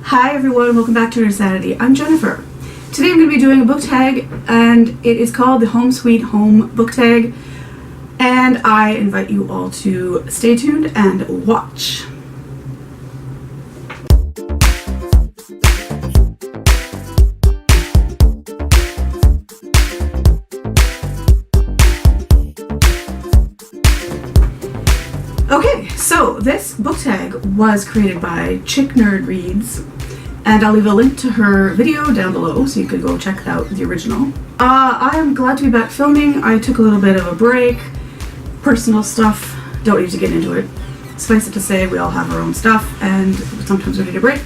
Hi everyone, welcome back to INnerSANITY. I'm Jennifer. Today I'm going to be doing a book tag, and it is called the Home Sweet Home book tag, and I invite you all to stay tuned and watch. Okay, so this book tag was created by ChicNerdReads, and I'll leave a link to her video down below so you could go check out the original. I am glad to be back filming. I took a little bit of a break. Personal stuff, don't need to get into it. Suffice it to say, we all have our own stuff, and sometimes we need a break.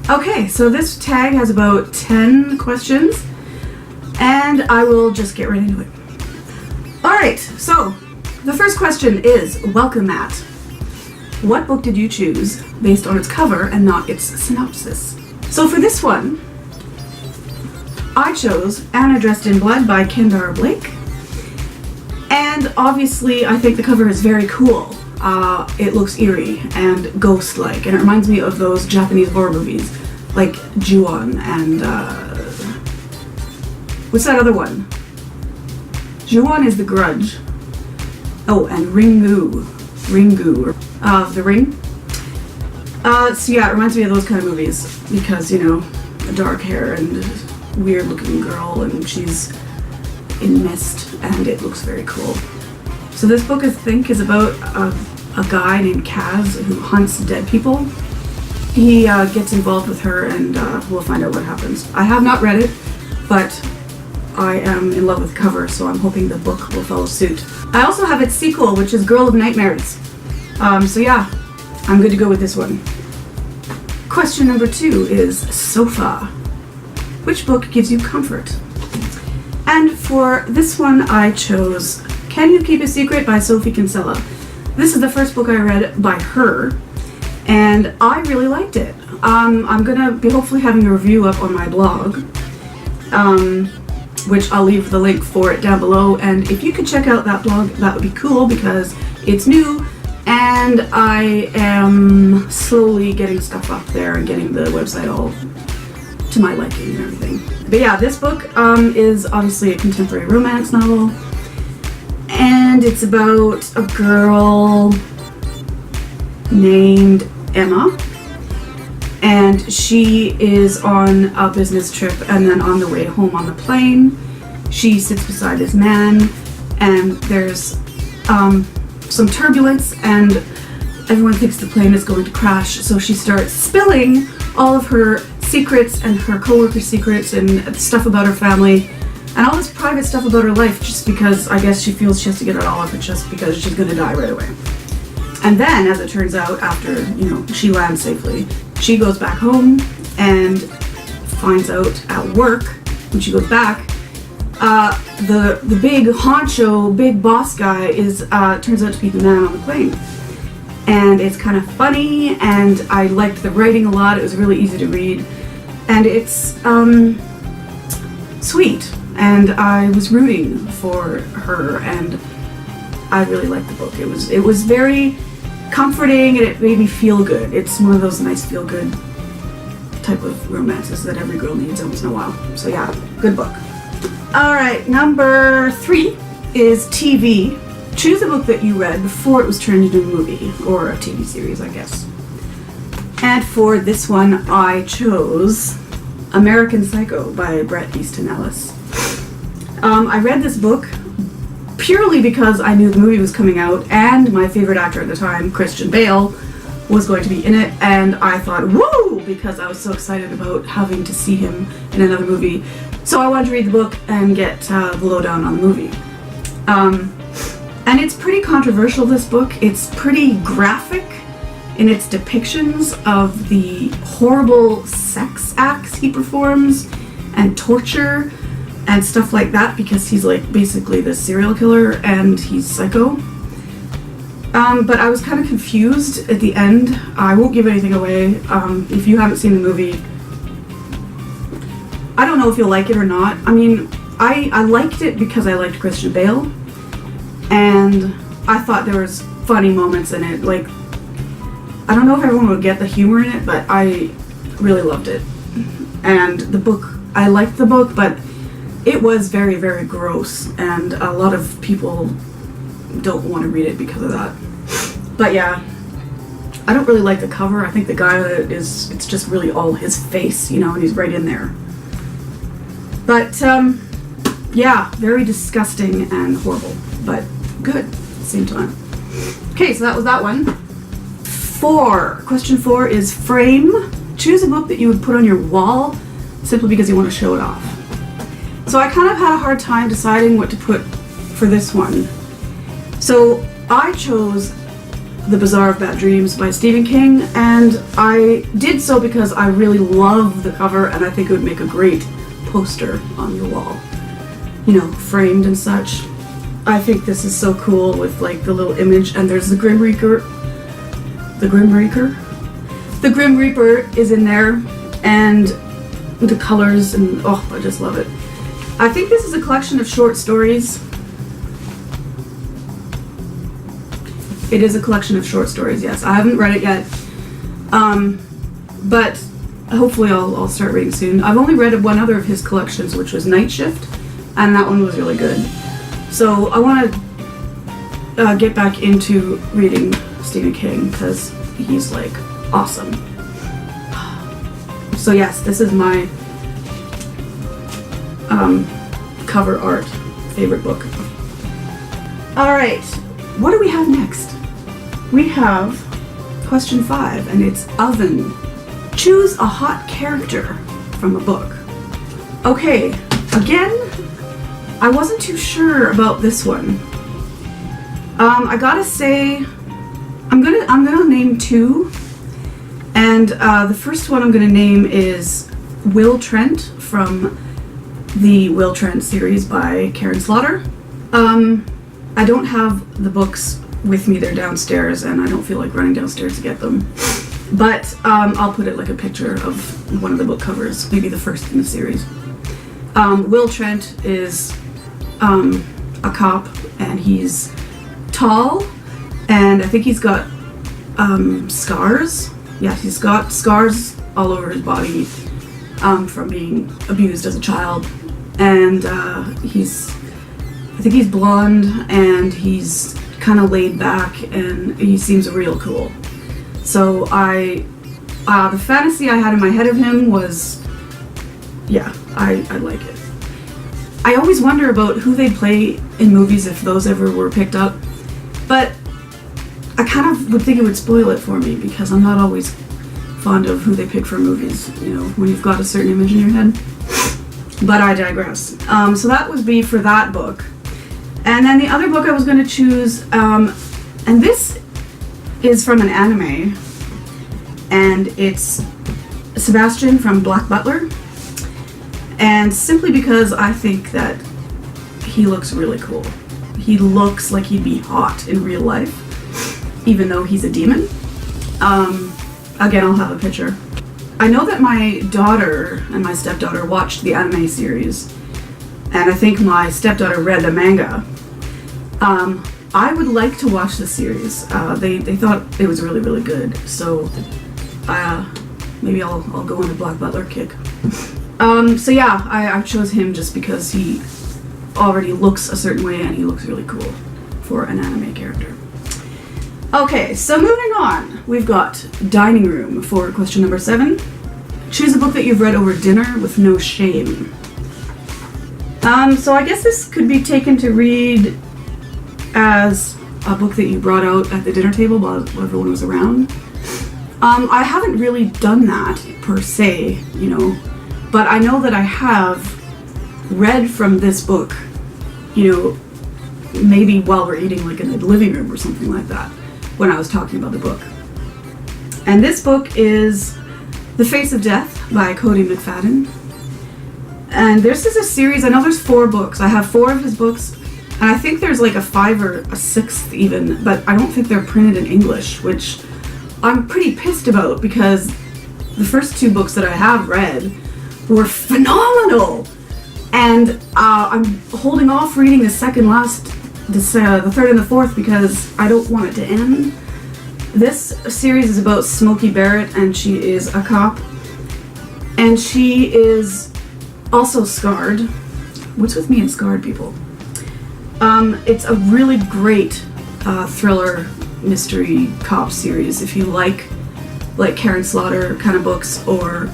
Okay, so this tag has about 10 questions, and I will just get right into it. Alright, so the first question is, welcome Matt. What book did you choose based on its cover and not its synopsis? So for this one, I chose Anna Dressed in Blood by Kendare Blake. And obviously I think the cover is very cool. It looks eerie and ghost-like, and it reminds me of those Japanese horror movies like Ju-on and what's that other one? Ju-on is The Grudge. Oh, and Ringu of The Ring. So yeah, it reminds me of those kind of movies because, you know, dark hair and weird looking girl, and she's in mist, and it looks very cool. So this book, I think, is about a guy named Kaz who hunts dead people. He gets involved with her, and we'll find out what happens. I have not read it, but I am in love with the cover, so I'm hoping the book will follow suit. I also have its sequel, which is Girl of Nightmares. So yeah, I'm good to go with this one. Question number 2 is Sofa. Which book gives you comfort? And for this one, I chose Can You Keep a Secret by Sophie Kinsella. This is the first book I read by her, and I really liked it. I'm gonna be hopefully having a review up on my blog, which I'll leave the link for it down below, and if you could check out that blog, that would be cool because it's new and I am slowly getting stuff up there and getting the website all to my liking and everything. But yeah, this book is obviously a contemporary romance novel, and it's about a girl named Emma, and she is on a business trip, and then on the way home on the plane, she sits beside this man, and there's some turbulence, and everyone thinks the plane is going to crash, so she starts spilling all of her secrets and her co-worker secrets and stuff about her family and all this private stuff about her life, just because I guess she feels she has to get it all off her chest because she's going to die right away. And then, as it turns out, after, you know, she lands safely, she goes back home and finds out at work, when she goes back, the big honcho, big boss guy is turns out to be the man on the plane. And it's kind of funny, and I liked the writing a lot. It was really easy to read, and it's sweet, and I was rooting for her, and I really liked the book. It was very comforting, and it made me feel good. It's one of those nice feel good type of romances that every girl needs once in a while. So yeah, good book. Alright, number 3 is TV. Choose a book that you read before it was turned into a movie, or a TV series, I guess. And for this one, I chose American Psycho by Bret Easton Ellis. I read this book purely because I knew the movie was coming out, and my favorite actor at the time, Christian Bale, was going to be in it, and I thought, woo! Because I was so excited about having to see him in another movie. So I wanted to read the book and get the lowdown on the movie. And it's pretty controversial, this book. It's pretty graphic in its depictions of the horrible sex acts he performs and torture and stuff like that, because he's like basically the serial killer and he's psycho. But I was kind of confused at the end. I won't give anything away. If you haven't seen the movie, I don't know if you'll like it or not. I mean, I liked it because I liked Christian Bale, and I thought there was funny moments in it. Like, I don't know if everyone would get the humor in it, but I really loved it. And the book, I liked the book, but it was very, very gross, and a lot of people don't want to read it because of that. But yeah, I don't really like the cover. I think the guy it's just really all his face, you know, and he's right in there. But yeah, very disgusting and horrible, but good at the same time. Okay, so that was that one. Question 4 is frame. Choose a book that you would put on your wall simply because you want to show it off. So I kind of had a hard time deciding what to put for this one. So I chose The Bazaar of Bad Dreams by Stephen King, and I did so because I really love the cover and I think it would make a great poster on your wall. You know, framed and such. I think this is so cool with like the little image, and there's the Grim Reaper. The Grim Reaper? The Grim Reaper is in there, and the colors, and oh, I just love it. I think this is a collection of short stories. It is a collection of short stories, yes. I haven't read it yet, but hopefully I'll start reading soon. I've only read one other of his collections, which was Night Shift, and that one was really good. So I want to get back into reading Stephen King because he's like awesome. So yes, this is my cover art favorite book. Alright, what do we have next? We have question 5, and it's oven. Choose a hot character from a book. Okay, again, I wasn't too sure about this one. I gotta say, I'm gonna name 2, and the first one I'm gonna name is Will Trent from the Will Trent series by Karen Slaughter. I don't have the books with me, they're downstairs, and I don't feel like running downstairs to get them. But I'll put it like a picture of one of the book covers, maybe the first in the series. Will Trent is a cop, and he's tall, and I think he's got scars. Yeah, he's got scars all over his body from being abused as a child. And I think he's blonde, and he's kind of laid back, and he seems real cool. So the fantasy I had in my head of him was, yeah, I like it. I always wonder about who they'd play in movies if those ever were picked up, but I kind of would think it would spoil it for me because I'm not always fond of who they pick for movies, you know, when you've got a certain image in your head. But I digress. So that would be for that book. And then the other book I was going to choose, and this is from an anime, and it's Sebastian from Black Butler. And simply because I think that he looks really cool. He looks like he'd be hot in real life, even though he's a demon. Again, I'll have a picture. I know that my daughter and my stepdaughter watched the anime series, and I think my stepdaughter read the manga. I would like to watch the series. They thought it was really, really good, so maybe I'll go on the Black Butler kick. So yeah, I chose him just because he already looks a certain way and he looks really cool for an anime character. Okay, so moving on, we've got dining room for question number 7. Choose a book that you've read over dinner with no shame. So I guess this could be taken to read as a book that you brought out at the dinner table while everyone was around. I haven't really done that per se, you know, but I know that I have read from this book, you know, maybe while we're eating like in the living room or something like that, when I was talking about the book. And this book is The Face of Death by Cody McFadden. And this is a series, I know there's 4 books. I have 4 of his books, and I think there's like a 5th or a 6th even, but I don't think they're printed in English, which I'm pretty pissed about because the first 2 books that I have read were phenomenal. And I'm holding off reading the the 3rd and the 4th because I don't want it to end. This series is about Smokey Barrett, and she is a cop, And she is also scarred. What's with me and scarred people? It's a really great thriller mystery cop series if you like Karen Slaughter kind of books, or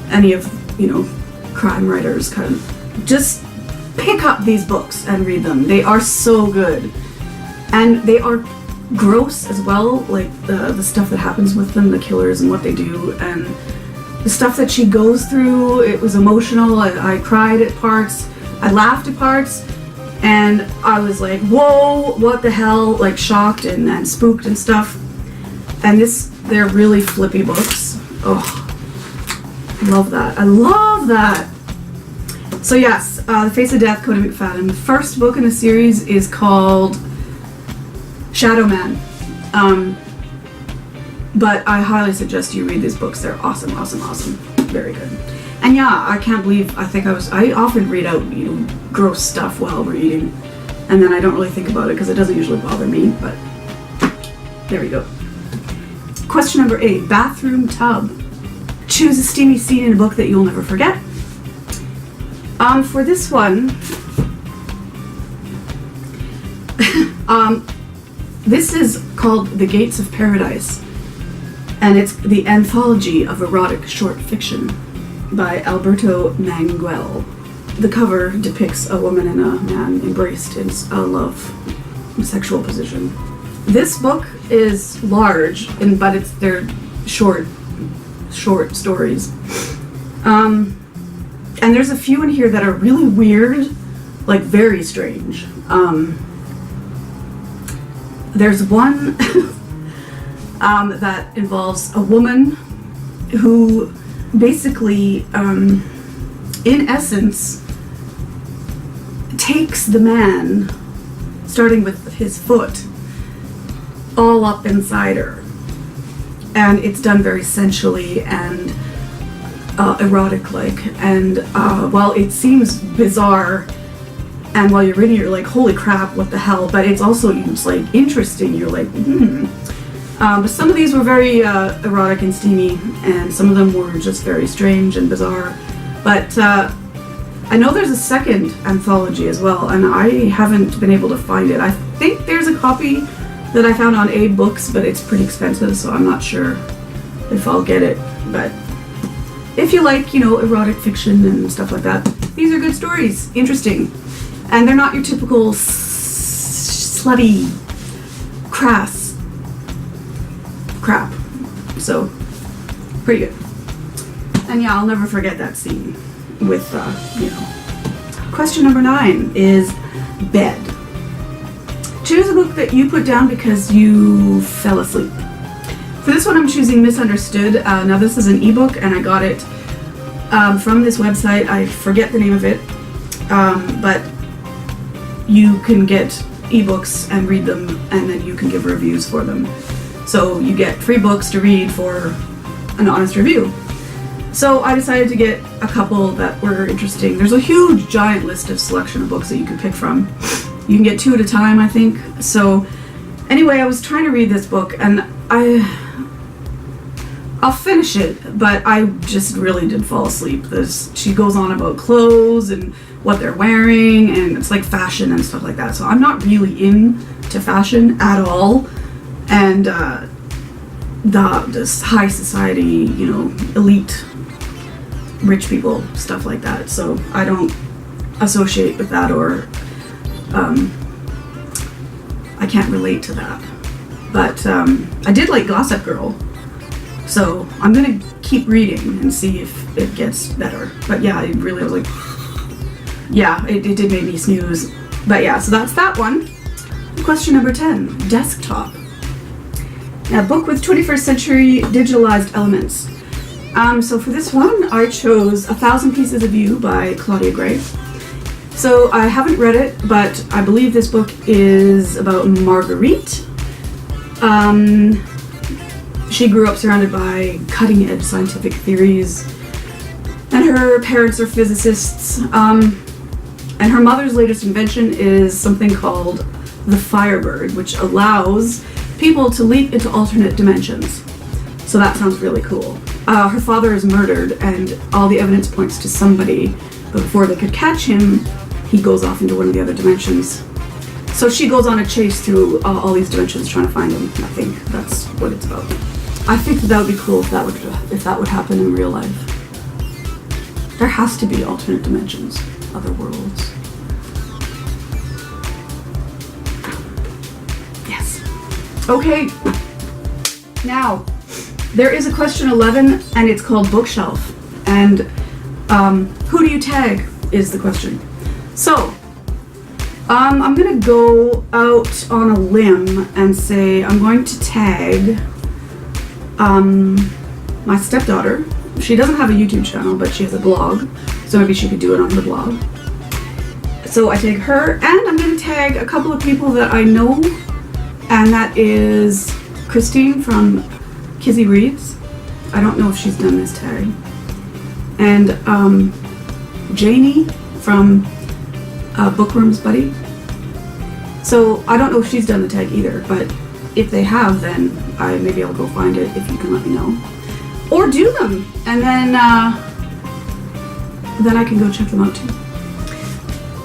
any of, crime writers kind of. Just pick up these books and read them. They are so good. And they are gross as well, like the stuff that happens with them, the killers and what they do, and the stuff that she goes through. It was emotional. I cried at parts. I laughed at parts. And I was like, whoa, what the hell? Like shocked and spooked and stuff. And they're really flippy books. Oh, I love that. I love that. So yes, The Face of Death, Cody McFadden. The first book in the series is called Shadow Man. But I highly suggest you read these books. They're awesome, awesome, awesome. Very good. And yeah, I can't believe, I often read out, gross stuff while we're eating. And then I don't really think about it because it doesn't usually bother me, but there we go. Question number 8, bathroom tub. Choose a steamy scene in a book that you'll never forget. For this one, this is called The Gates of Paradise, and it's the anthology of erotic short fiction by Alberto Manguel. The cover depicts a woman and a man embraced in a love sexual position. This book is large, but they're short stories. And there's a few in here that are really weird, like very strange. There's one that involves a woman who basically, in essence, takes the man, starting with his foot, all up inside her. And it's done very sensually and erotic-like. And while it seems bizarre, and while you're reading it, you're like, holy crap, what the hell? But it's also just like interesting. You're like, But some of these were very erotic and steamy, and some of them were just very strange and bizarre. But I know there's a second anthology as well, and I haven't been able to find it. I think there's a copy that I found on Aid Books, but it's pretty expensive, so I'm not sure if I'll get it. But if you like, erotic fiction and stuff like that, these are good stories. Interesting. And they're not your typical slutty, crass crap. So, pretty good. And yeah, I'll never forget that scene with, Question number 9 is bed. Choose a book that you put down because you fell asleep. For this one, I'm choosing Misunderstood. Now, this is an ebook, and I got it from this website. I forget the name of it, but you can get ebooks and read them, and then you can give reviews for them. So you get free books to read for an honest review. So I decided to get a couple that were interesting. There's a huge, giant list of selection of books that you can pick from. You can get 2 at a time, I think. So anyway, I was trying to read this book, and I'll finish it, but I just really did fall asleep. She goes on about clothes and what they're wearing, and it's like fashion and stuff like that. So I'm not really into fashion at all. And this high society, elite, rich people, stuff like that. So I don't associate with that, or I can't relate to that. But I did like Gossip Girl, so I'm gonna keep reading and see if it gets better. But yeah, I was like, yeah, it did make me snooze. But yeah, so that's that one. Question number 10, desktop. A book with 21st century digitalized elements. So for this one, I chose 1,000 Pieces of You by Claudia Gray. So I haven't read it, but I believe this book is about Marguerite. She grew up surrounded by cutting-edge scientific theories, and her parents are physicists. And her mother's latest invention is something called the Firebird, which allows people to leap into alternate dimensions. So that sounds really cool. her father is murdered, and all the evidence points to somebody, but before they could catch him, he goes off into one of the other dimensions. So she goes on a chase through all these dimensions trying to find him. I think that's what it's about. I think that would be cool if that would happen in real life. There has to be alternate dimensions, other worlds. Yes. Okay. Now, there is a question 11, and it's called Bookshelf. And who do you tag is the question. So, I'm gonna go out on a limb and say I'm going to tag my stepdaughter. She doesn't have a YouTube channel, but she has a blog, so maybe she could do it on her blog. So I tag her, and I'm gonna tag a couple of people that I know, and that is Christine from KizzieReads. I don't know if she's done this tag. And Janie from BooksWorms Buddy. So I don't know if she's done the tag either, but if they have, then maybe I'll go find it if you can let me know. Or do them, and then I can go check them out too.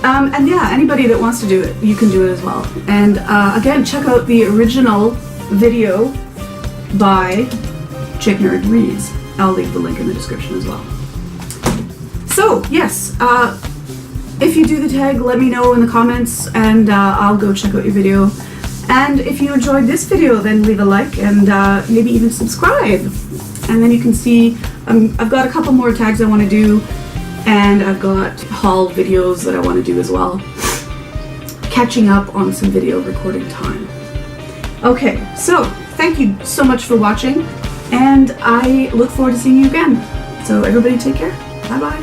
And yeah, anybody that wants to do it, you can do it as well. And again, check out the original video by ChicNerdReads. I'll leave the link in the description as well. So yes, if you do the tag, let me know in the comments, and I'll go check out your video. And if you enjoyed this video, then leave a like and maybe even subscribe. And then you can see I've got a couple more tags I want to do, and I've got haul videos that I want to do as well. Catching up on some video recording time. Okay, so thank you so much for watching, and I look forward to seeing you again. So everybody take care. Bye-bye.